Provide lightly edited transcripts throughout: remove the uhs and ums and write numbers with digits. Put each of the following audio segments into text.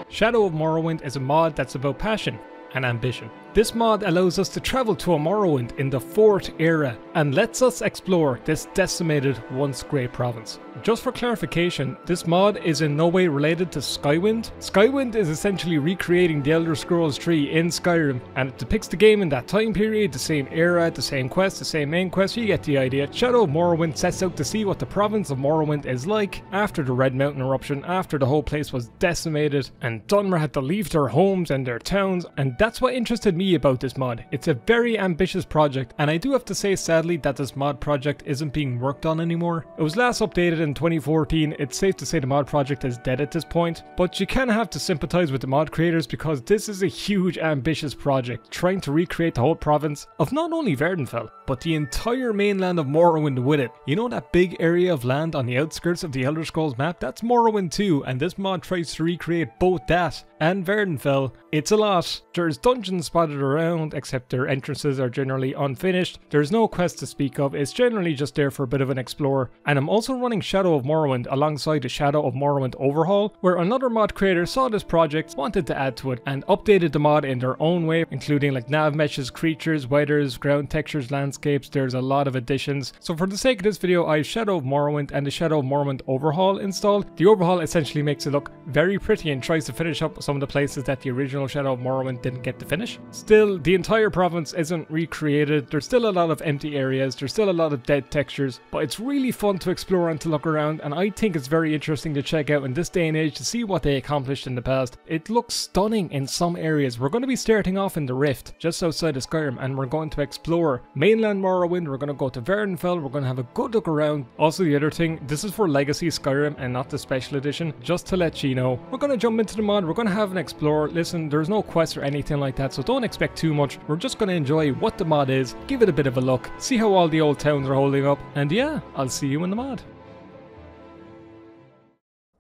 Shadow of Morrowind is a mod that's about passion and ambition. This mod allows us to travel to a Morrowind in the 4th era and lets us explore this decimated once great province. Just for clarification, this mod is in no way related to Skywind. Skywind is essentially recreating the Elder Scrolls 3 in Skyrim, and it depicts the game in that time period, the same era, the same quest, the same main quest, you get the idea. Shadow of Morrowind sets out to see what the province of Morrowind is like after the Red Mountain eruption, after the whole place was decimated and Dunmer had to leave their homes and their towns, and that's what interested me about this mod. It's a very ambitious project, and I do have to say sadly that this mod project isn't being worked on anymore. It was last updated in 2014, it's safe to say the mod project is dead at this point, but you kind of have to sympathize with the mod creators because this is a huge ambitious project, trying to recreate the whole province of not only Vvardenfell, but the entire mainland of Morrowind with it. You know that big area of land on the outskirts of the Elder Scrolls map? That's Morrowind too, and this mod tries to recreate both that and Vvardenfell. It's a lot. There's dungeons spotted around, except their entrances are generally unfinished. There's no quest to speak of, it's generally just there for a bit of an explore. And I'm also running Shadow of Morrowind alongside the Shadow of Morrowind overhaul, where another mod creator saw this project, wanted to add to it, and updated the mod in their own way, including like nav meshes, creatures, weathers, ground textures, landscapes. There's a lot of additions. So for the sake of this video, I have Shadow of Morrowind and the Shadow of Morrowind overhaul installed. The overhaul essentially makes it look very pretty and tries to finish up some of the places that the original Shadow of Morrowind didn't get to finish. Still, the entire province isn't recreated. There's still a lot of empty areas, there's still a lot of dead textures, but it's really fun to explore and to look around, and I think it's very interesting to check out in this day and age to see what they accomplished in the past. It looks stunning in some areas. We're going to be starting off in the Rift, just outside of Skyrim, and we're going to explore mainland Morrowind. We're going to go to Vvardenfell, we're going to have a good look around. Also, the other thing, this is for Legacy Skyrim and not the special edition, just to let you know. We're going to jump into the mod, we're going to have an explore. Listen, there's no quest or anything like that, so don't expect too much. We're just going to enjoy what the mod is, give it a bit of a look, see how all the old towns are holding up, and yeah, I'll see you in the mod.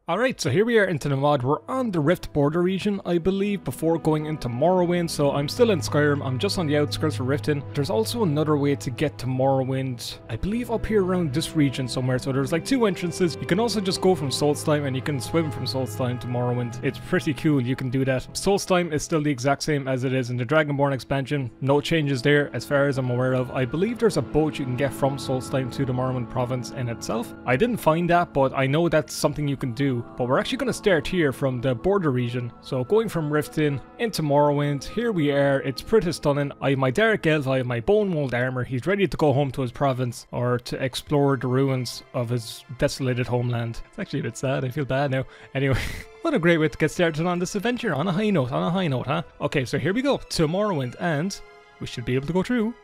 Alright, so here we are into the mod. We're on the Rift border region, I believe, before going into Morrowind. So I'm still in Skyrim, I'm just on the outskirts of Riften. There's also another way to get to Morrowind, I believe up here around this region somewhere. So there's like 2 entrances. You can also just go from Solstheim and you can swim from Solstheim to Morrowind. It's pretty cool, you can do that. Solstheim is still the exact same as it is in the Dragonborn expansion. No changes there as far as I'm aware of. I believe there's a boat you can get from Solstheim to the Morrowind province in itself. I didn't find that, but I know that's something you can do. But we're actually going to start here from the border region. So going from Riften into Morrowind, here we are. It's pretty stunning. I have my Dark Elf, I have my bone mold armor. He's ready to go home to his province or to explore the ruins of his desolated homeland. It's actually a bit sad, I feel bad now. Anyway, what a great way to get started on this adventure, on a high note, huh? Okay, so here we go to Morrowind, and we should be able to go through.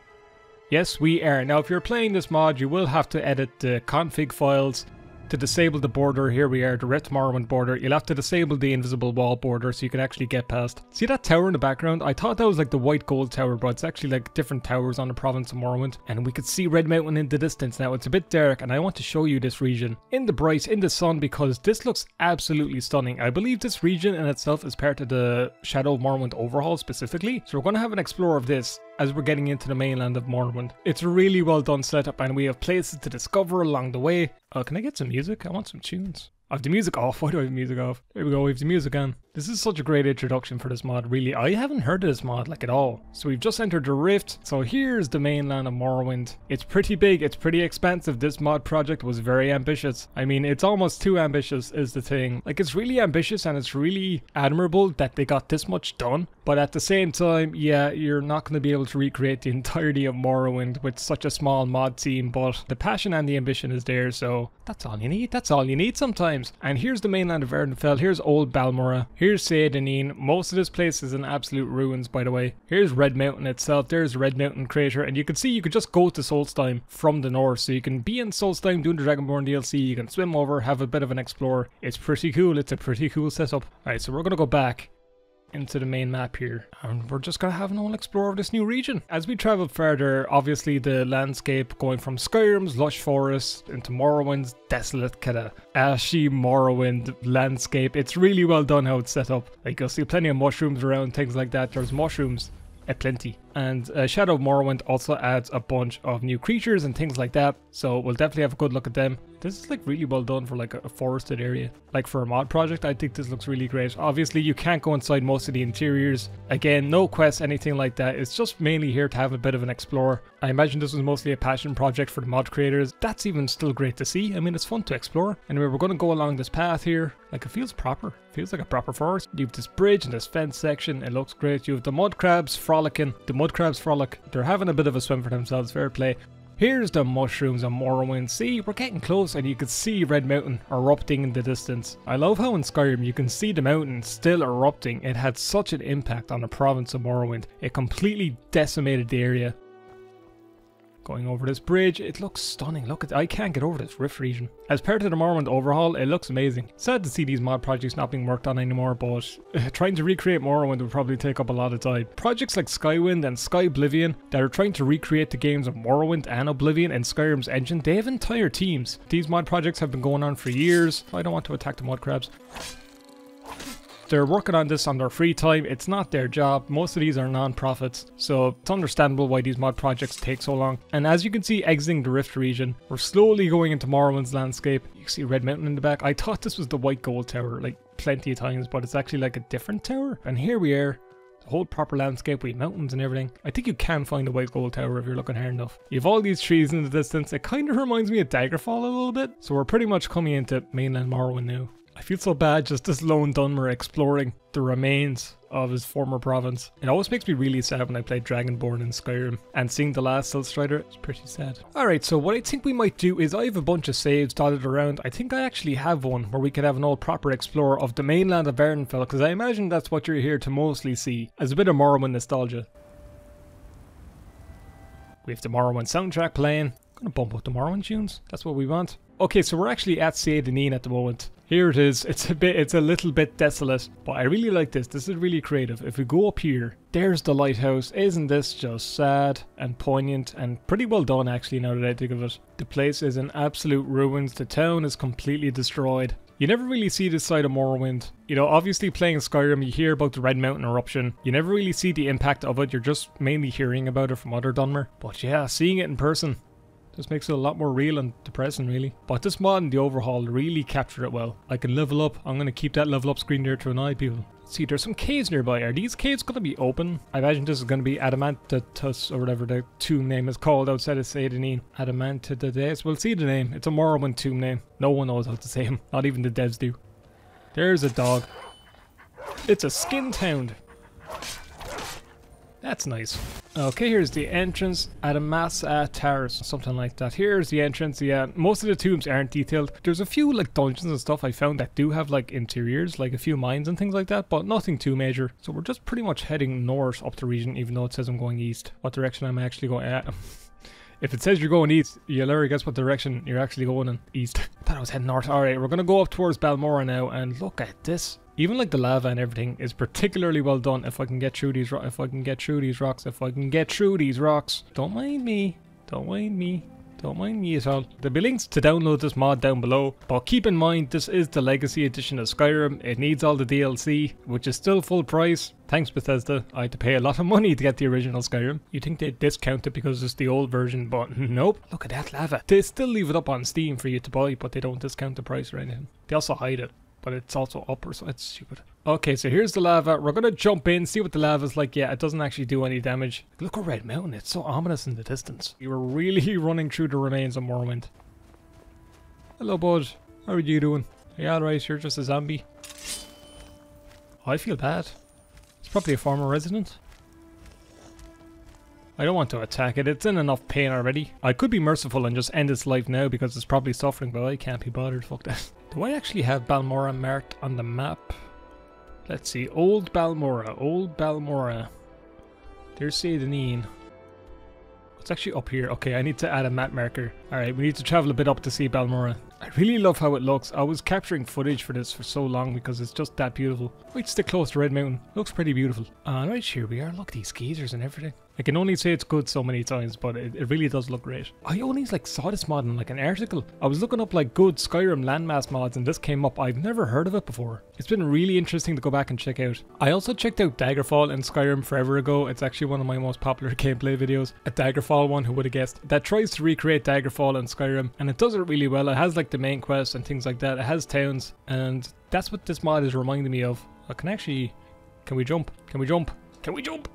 Yes, we are. Now if you're playing this mod, you will have to edit the config files to disable the border. Here we are, the Rift Morrowind border. You'll have to disable the invisible wall border so you can actually get past. See that tower in the background? I thought that was like the white gold tower, but it's actually like different towers on the province of Morrowind. And we could see Red Mountain in the distance. Now it's a bit dark and I want to show you this region in the bright, in the sun, because this looks absolutely stunning. I believe this region in itself is part of the Shadow of Morrowind overhaul specifically. So we're going to have an explore of this as we're getting into the mainland of Morrowind. It's a really well done setup and we have places to discover along the way. Oh, can I get some music? I want some tunes. I have the music off. Why do I have music off? There we go, we have the music on. This is such a great introduction for this mod, really. I haven't heard of this mod like at all. So we've just entered the Rift. So here's the mainland of Morrowind. It's pretty big, it's pretty expansive. This mod project was very ambitious. I mean, it's almost too ambitious is the thing. Like, it's really ambitious and it's really admirable that they got this much done. But at the same time, yeah, you're not going to be able to recreate the entirety of Morrowind with such a small mod team, but the passion and the ambition is there, so that's all you need. That's all you need sometimes. And here's the mainland of Vvardenfell. Here's Old Balmora. Here's Seydeneen. Most of this place is in absolute ruins, by the way. Here's Red Mountain itself. There's Red Mountain crater, and you can see you could just go to Solstheim from the north, so you can be in Solstheim doing the Dragonborn DLC. You can swim over, have a bit of an explore. It's pretty cool. It's a pretty cool setup. Alright, so we're gonna go back into the main map here, and we're just gonna have an whole explore of this new region. As we travel further, obviously the landscape going from Skyrim's lush forest into Morrowind's desolate kind of ashy Morrowind landscape, it's really well done how it's set up. Like, you'll see plenty of mushrooms around, things like that. There's mushrooms aplenty. And Shadow of Morrowind also adds a bunch of new creatures and things like that, so we'll definitely have a good look at them. This is like really well done for like a forested area. Like for a mod project, I think this looks really great. Obviously you can't go inside most of the interiors. Again, no quests, anything like that. It's just mainly here to have a bit of an explore. I imagine this was mostly a passion project for the mod creators. That's even still great to see. I mean, it's fun to explore. Anyway, we're going to go along this path here. Like, it feels proper. Feels like a proper forest. You have this bridge and this fence section. It looks great. You have the mud crabs frolicking. The mud crabs frolic. They're having a bit of a swim for themselves. Fair play. Here's the mushrooms on Morrowind. See, we're getting close and you can see Red Mountain erupting in the distance. I love how in Skyrim you can see the mountain still erupting. It had such an impact on the province of Morrowind. It completely decimated the area. Going over this bridge, it looks stunning. Look at, I can't get over this rift region. As part of the Morrowind overhaul, it looks amazing. Sad to see these mod projects not being worked on anymore, but trying to recreate Morrowind would probably take up a lot of time. Projects like Skywind and Skyblivion that are trying to recreate the games of Morrowind and Oblivion and Skyrim's engine, they have entire teams. These mod projects have been going on for years. I don't want to attack the mud crabs. They're working on this on their free time. It's not their job. Most of these are non-profits, so it's understandable why these mod projects take so long. And as you can see, exiting the Rift region, we're slowly going into Morrowind's landscape. You can see Red Mountain in the back. I thought this was the White Gold Tower like plenty of times, but it's actually like a different tower. And here we are. The whole proper landscape with mountains and everything. I think you can find the White Gold Tower if you're looking hard enough. You have all these trees in the distance. It kind of reminds me of Daggerfall a little bit. So we're pretty much coming into mainland Morrowind now. I feel so bad just this lone Dunmer exploring the remains of his former province. It always makes me really sad when I play Dragonborn in Skyrim, and seeing the last Silstrider is pretty sad. Alright, so what I think we might do is I have a bunch of saves dotted around. I think I actually have one where we could have an old proper explorer of the mainland of Vvardenfell, because I imagine that's what you're here to mostly see, as a bit of Morrowind nostalgia. We have the Morrowind soundtrack playing. I'm gonna bump up the Morrowind tunes, that's what we want. Okay, so we're actually at decimated at the moment. Here it is. It's a little bit desolate, but I really like this. This is really creative. If we go up here, there's the lighthouse. Isn't this just sad and poignant and pretty well done actually now that I think of it. The place is in absolute ruins. The town is completely destroyed. You never really see this side of Morrowind. You know, obviously playing Skyrim, you hear about the Red Mountain eruption. You never really see the impact of it. You're just mainly hearing about it from other Dunmer. But yeah, seeing it in person just makes it a lot more real and depressing, really. But this mod and the overhaul really captured it well. I can level up. I'm going to keep that level up screen there to annoy people. Let's see, there's some caves nearby. Are these caves going to be open? I imagine this is going to be Adamantitus, or whatever the tomb name is called outside of Sadanin. Adamantitus. We'll see the name. It's a Morrowind tomb name. No one knows how to say them. Not even the devs do. There's a dog. It's a skinned hound. That's nice. Okay, here's the entrance. Adamasatars, something like that. Here's the entrance. Yeah, most of the tombs aren't detailed. There's a few like dungeons and stuff I found that do have like interiors, like a few mines and things like that, but nothing too major. So we're just pretty much heading north up the region, even though it says I'm going east. What direction am I actually going at? If it says you're going east, you'll never guess what direction you're actually going in. East. I thought I was heading north. Alright, we're gonna go up towards Balmora now, and look at this. Even like the lava and everything is particularly well done. If I can get through these rocks, if I can get through these rocks. Don't mind me. Don't mind me. Don't mind me at all. There'll be links to download this mod down below, but keep in mind this is the Legacy Edition of Skyrim. It needs all the DLC, which is still full price. Thanks Bethesda, I had to pay a lot of money to get the original Skyrim. You'd think they'd discount it because it's the old version, but nope. Look at that lava. They still leave it up on Steam for you to buy, but they don't discount the price or anything. They also hide it, but it's also upper, so it's stupid. Okay, so here's the lava. We're gonna jump in, see what the lava's like. Yeah, it doesn't actually do any damage. Look at Red Mountain, it's so ominous in the distance. You were really running through the remains of Morrowind. Hello, bud. How are you doing? Are you alright? You're just a zombie. I feel bad. It's probably a former resident. I don't want to attack it, it's in enough pain already. I could be merciful and just end its life now because it's probably suffering, but I can't be bothered, fuck that. Do I actually have Balmora marked on the map? Let's see, Old Balmora. There's Sadanin. It's actually up here. Okay, I need to add a map marker. Alright, we need to travel a bit up to see Balmora. I really love how it looks. I was capturing footage for this for so long because it's just that beautiful. Might stick close to Red Mountain. Looks pretty beautiful. Alright, here we are. Look, these geezers and everything. I can only say it's good so many times, but it really does look great. I only like saw this mod in like an article. I was looking up like good Skyrim landmass mods and this came up. I've never heard of it before. It's been really interesting to go back and check out. I also checked out Daggerfall in Skyrim forever ago. It's actually one of my most popular gameplay videos. A Daggerfall one, who would have guessed? That tries to recreate Daggerfall in Skyrim and it does it really well. It has like the main quest and things like that. It has towns and that's what this mod is reminding me of. I can actually... Can we jump? Can we jump? Can we jump?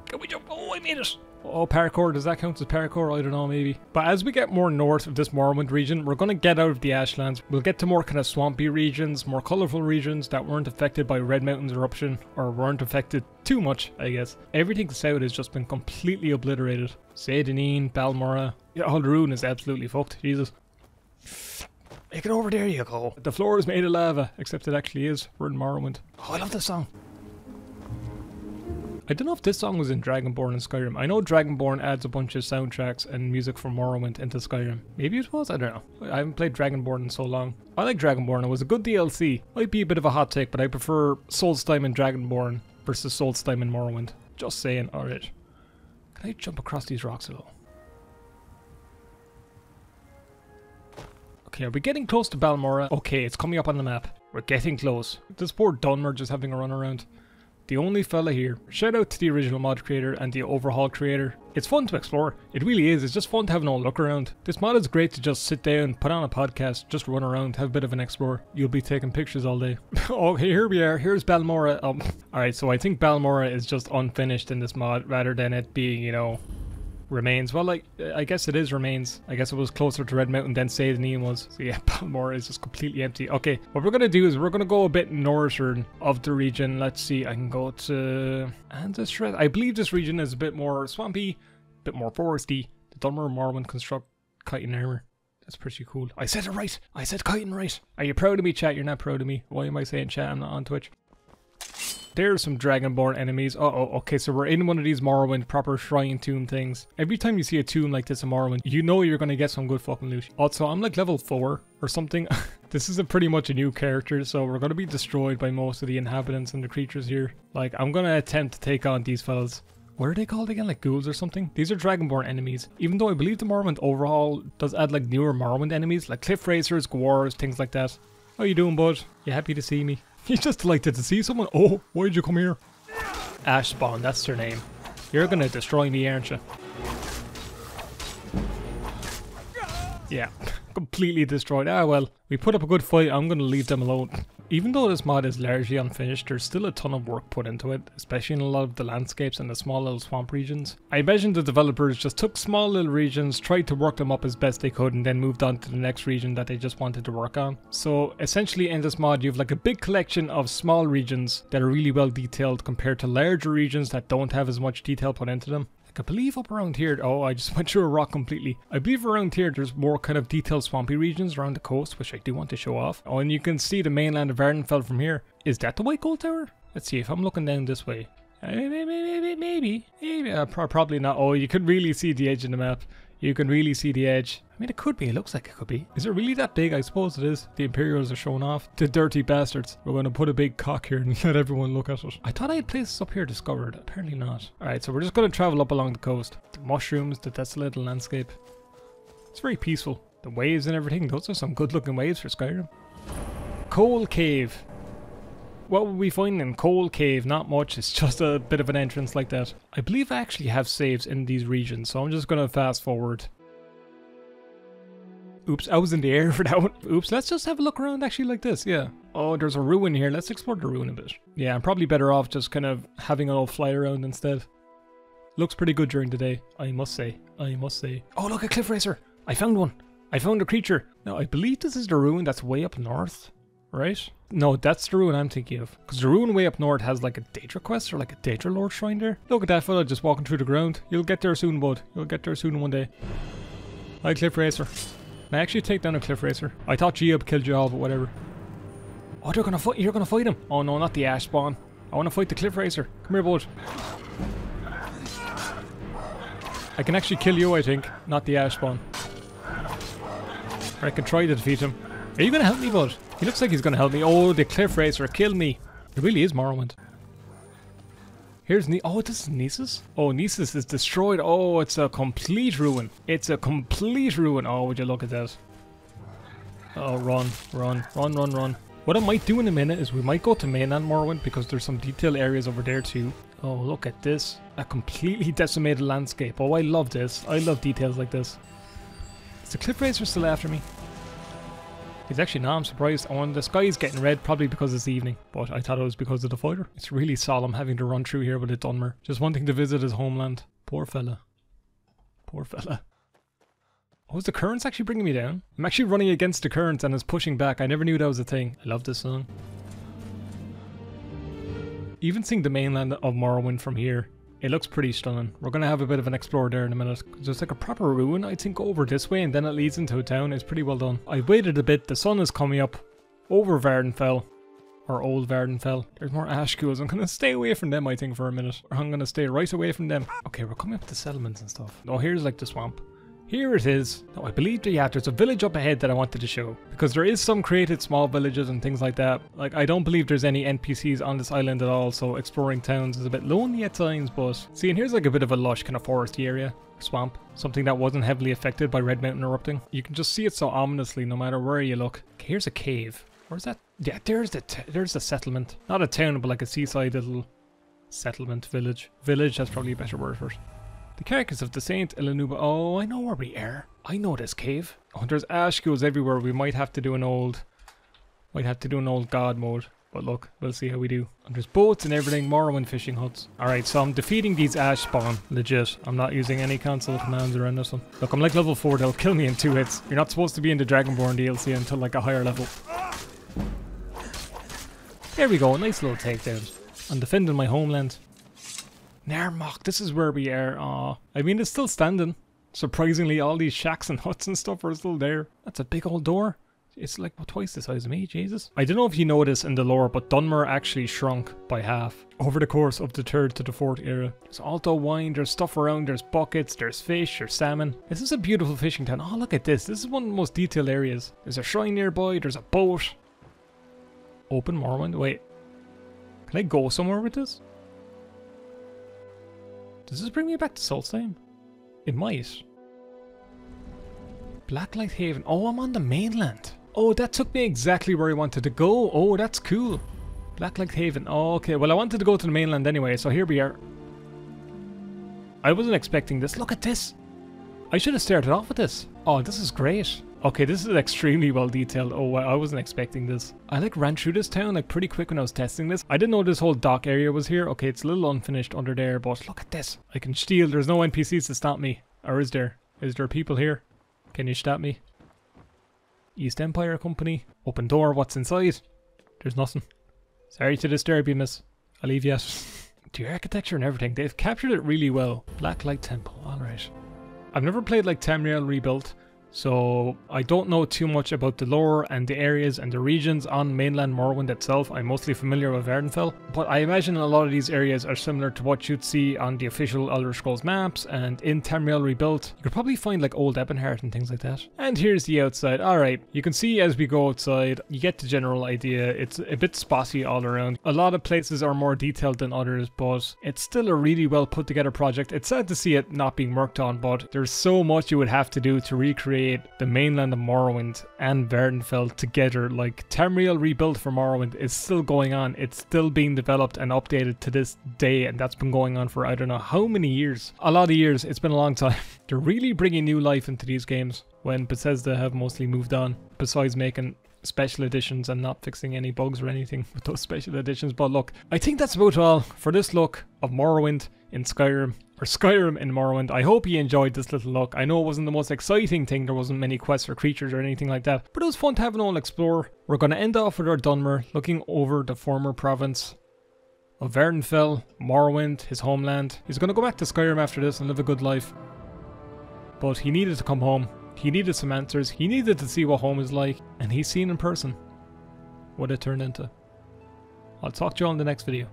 Can we jump? Oh, I made it! Oh, parkour. Does that count as parkour? I don't know, maybe. But as we get more north of this Morrowind region, we're going to get out of the Ashlands. We'll get to more kind of swampy regions, more colourful regions that weren't affected by Red Mountain's eruption, or weren't affected too much, I guess. Everything south has just been completely obliterated. Saint-Denis, Balmora. Yeah, all the ruin is absolutely fucked. Jesus. Make it over, there you go. The floor is made of lava, except it actually is. We're in Morrowind. Oh, I love this song. I don't know if this song was in Dragonborn and Skyrim. I know Dragonborn adds a bunch of soundtracks and music from Morrowind into Skyrim. Maybe it was? I don't know. I haven't played Dragonborn in so long. I like Dragonborn. It was a good DLC. Might be a bit of a hot take, but I prefer Solstheim in Dragonborn versus Solstheim in Morrowind. Just saying. Alright. Can I jump across these rocks at all? Okay, are we getting close to Balmora? Okay, it's coming up on the map. We're getting close. This poor Dunmer just having a run around. The only fella here. Shout out to the original mod creator and the overhaul creator. It's fun to explore. It really is. It's just fun to have an old look around. This mod is great to just sit down, put on a podcast, just run around, have a bit of an explore. You'll be taking pictures all day. Oh, here we are. Here's Balmora. Alright, so I think Balmora is just unfinished in this mod rather than it being, you know, remains. Well, like, I guess it is remains. I guess it was closer to Red Mountain than Saint-Denis was. So yeah, Balmora is just completely empty. Okay, what we're going to do is we're going to go a bit northern of the region. Let's see, I can go to... And this shred. I believe this region is a bit more swampy, a bit more foresty. The Dunmer and Morrowind construct chitin armor. That's pretty cool. I said it right. I said chitin right. Are you proud of me, chat? You're not proud of me. Why am I saying chat? I'm not on Twitch. There's some Dragonborn enemies. Okay, so we're in one of these Morrowind proper shrine tomb things. Every time you see a tomb like this in Morrowind, you know you're gonna get some good fucking loot. Also, I'm like level 4 or something. This is pretty much a new character, so we're gonna be destroyed by most of the inhabitants and the creatures here. Like, I'm gonna attempt to take on these fellas. What are they called again? Like ghouls or something? These are Dragonborn enemies. Even though I believe the Morrowind overhaul does add like newer Morrowind enemies, like cliff racers, dwarves, things like that. How you doing, bud? You happy to see me? He's just delighted to see someone. Oh, why'd you come here? Ash Spawn, that's their name. You're gonna destroy me, aren't you? Yeah, completely destroyed. Ah well, we put up a good fight. I'm gonna leave them alone. Even though this mod is largely unfinished, there's still a ton of work put into it, especially in a lot of the landscapes and the small little swamp regions. I imagine the developers just took small little regions, tried to work them up as best they could, and then moved on to the next region that they just wanted to work on. So essentially in this mod you have like a big collection of small regions that are really well detailed compared to larger regions that don't have as much detail put into them. I believe up around here, oh, I just went through a rock completely. I believe around here there's more kind of detailed swampy regions around the coast, which I do want to show off. Oh, and you can see the mainland of Ardenfell from here. Is that the White Gold Tower? Let's see, if I'm looking down this way. Maybe. Probably not. Oh, you can really see the edge of the map. You can really see the edge. I mean, it could be. It looks like it could be. Is it really that big? I suppose it is. The Imperials are showing off. The dirty bastards. We're going to put a big cock here and let everyone look at it. I thought I had places up here discovered. Apparently not. Alright, so we're just going to travel up along the coast. The mushrooms, the desolate landscape. It's very peaceful. The waves and everything. Those are some good looking waves for Skyrim. Coal Cave. What will we find in Coal Cave? Not much, it's just a bit of an entrance like that. I believe I actually have saves in these regions, so I'm just going to fast forward. Oops, I was in the air for that one. Oops, let's just have a look around actually like this, yeah. Oh, there's a ruin here, let's explore the ruin a bit. Yeah, I'm probably better off just kind of having a little fly around instead. Looks pretty good during the day, I must say. Oh, look, a cliff racer! I found one! I found a creature! Now, I believe this is the ruin that's way up north. Right? No, that's the ruin I'm thinking of. Because the ruin way up north has like a Daedra quest or like a Daedra Lord shrine there. Look at that fella just walking through the ground. You'll get there soon, bud. You'll get there soon one day. Hi, Cliff Racer. Can I actually take down a Cliff Racer? I thought Geob killed you all, but whatever. Oh, they're gonna fight. You're gonna fight him. Oh no, not the Ash Spawn. I want to fight the Cliff Racer. Come here, bud. I can actually kill you, I think. Not the Ash Spawn. Or I can try to defeat him. Are you gonna help me, bud? He looks like he's gonna help me. Oh, the Cliff Racer, kill me. It really is Morrowind. Here's oh, this is Nisus? Oh, Nisus is destroyed. Oh, it's a complete ruin. It's a complete ruin. Oh, would you look at that? Oh, run. What I might do in a minute is we might go to mainland Morrowind because there's some detailed areas over there too. Oh, look at this. A completely decimated landscape. Oh, I love this. I love details like this. Is the cliff racer still after me? He's actually not, I'm surprised. Oh, and the sky is getting red, probably because it's evening. But I thought it was because of the fighter. It's really solemn having to run through here with a Dunmer. Just wanting to visit his homeland. Poor fella. Poor fella. Oh, is the currents actually bringing me down? I'm actually running against the current and it's pushing back. I never knew that was a thing. I love this song. Even seeing the mainland of Morrowind from here, it looks pretty stunning. We're going to have a bit of an explore there in a minute. There's like a proper ruin, I think, over this way and then it leads into a town. It's pretty well done. I waited a bit. The sun is coming up over Vardenfell. Or Old Vardenfell. There's more ash schools. I'm going to stay away from them, I think, for a minute. Or I'm going to stay right away from them. Okay, we're coming up to settlements and stuff. Oh, here's like the swamp. Here it is. Now, I believe that, yeah, there's a village up ahead that I wanted to show. Because there is some created small villages and things like that. Like, I don't believe there's any NPCs on this island at all, so exploring towns is a bit lonely at times, but... See, and here's like a bit of a lush kind of foresty area. Swamp. Something that wasn't heavily affected by Red Mountain erupting. You can just see it so ominously no matter where you look. Okay, here's a cave. Where's that? Yeah, there's the settlement. Not a town, but like a seaside little settlement village. Village, that's probably a better word for it. The carcass of the Saint Ilanuba. Oh, I know where we are. I know this cave. Oh, there's ash schools everywhere. We might have to do an old god mode. But look, we'll see how we do. And there's boats and everything. Morrowind fishing huts. Alright, so I'm defeating these ash spawn. Legit. I'm not using any console commands around this one. Look, I'm like level 4. They'll kill me in 2 hits. You're not supposed to be in the Dragonborn DLC until like a higher level. There we go. Nice little takedown. I'm defending my homeland. Narmok, this is where we are. Aw. I mean, it's still standing. Surprisingly, all these shacks and huts and stuff are still there. That's a big old door. It's like twice the size of me, Jesus. I don't know if you noticed in the lore, but Dunmer actually shrunk by half over the course of the 3rd to the 4th era. There's alto wine, there's stuff around, there's buckets, there's fish, there's salmon. This is a beautiful fishing town. Oh, look at this. This is one of the most detailed areas. There's a shrine nearby, there's a boat. Open Morrowind. Wait. Can I go somewhere with this? Does this bring me back to Solstheim? It might. Blacklight Haven. Oh, I'm on the mainland. Oh, that took me exactly where I wanted to go. Oh, that's cool. Blacklight Haven. Oh, okay. Well, I wanted to go to the mainland anyway, so here we are. I wasn't expecting this. Look at this. I should have started off with this. Oh, this is great. Okay, this is extremely well detailed. Oh, I wasn't expecting this. I like ran through this town like pretty quick when I was testing this. I didn't know this whole dock area was here. Okay, it's a little unfinished under there, but look at this. I can steal. There's no NPCs to stop me. Or is there? Is there people here? Can you stop me? East Empire Company. Open door. What's inside? There's nothing. Sorry to disturb you, miss. I'll leave you out. The architecture and everything. They've captured it really well. Blacklight Temple. Alright. I've never played like Tamriel Rebuilt, so I don't know too much about the lore and the areas and the regions on mainland Morrowind itself. I'm mostly familiar with Vardenfell, but I imagine a lot of these areas are similar to what you'd see on the official Elder Scrolls maps, and in Tamriel Rebuilt you could probably find like old Ebonheart and things like that. And here's the outside. Alright, you can see as we go outside, you get the general idea. It's a bit spotty all around. A lot of places are more detailed than others, but it's still a really well put together project. It's sad to see it not being worked on, but there's so much you would have to do to recreate the mainland of Morrowind and Vardenfell together. Like Tamriel Rebuilt for Morrowind is still going on. It's still being developed and updated to this day, and that's been going on for I don't know how many years. A lot of years. It's been a long time. They're really bringing new life into these games when Bethesda have mostly moved on, besides making special editions and not fixing any bugs or anything with those special editions. But look, I think that's about all for this look of Morrowind in Skyrim, or Skyrim in Morrowind. I hope you enjoyed this little look. I know it wasn't the most exciting thing, there wasn't many quests or creatures or anything like that, but it was fun to have an old explore. We're going to end off with our Dunmer, looking over the former province of Vardenfell, Morrowind, his homeland. He's going to go back to Skyrim after this and live a good life, but he needed to come home. He needed some answers. He needed to see what home is like, and he's seen in person what it turned into. I'll talk to you all in the next video.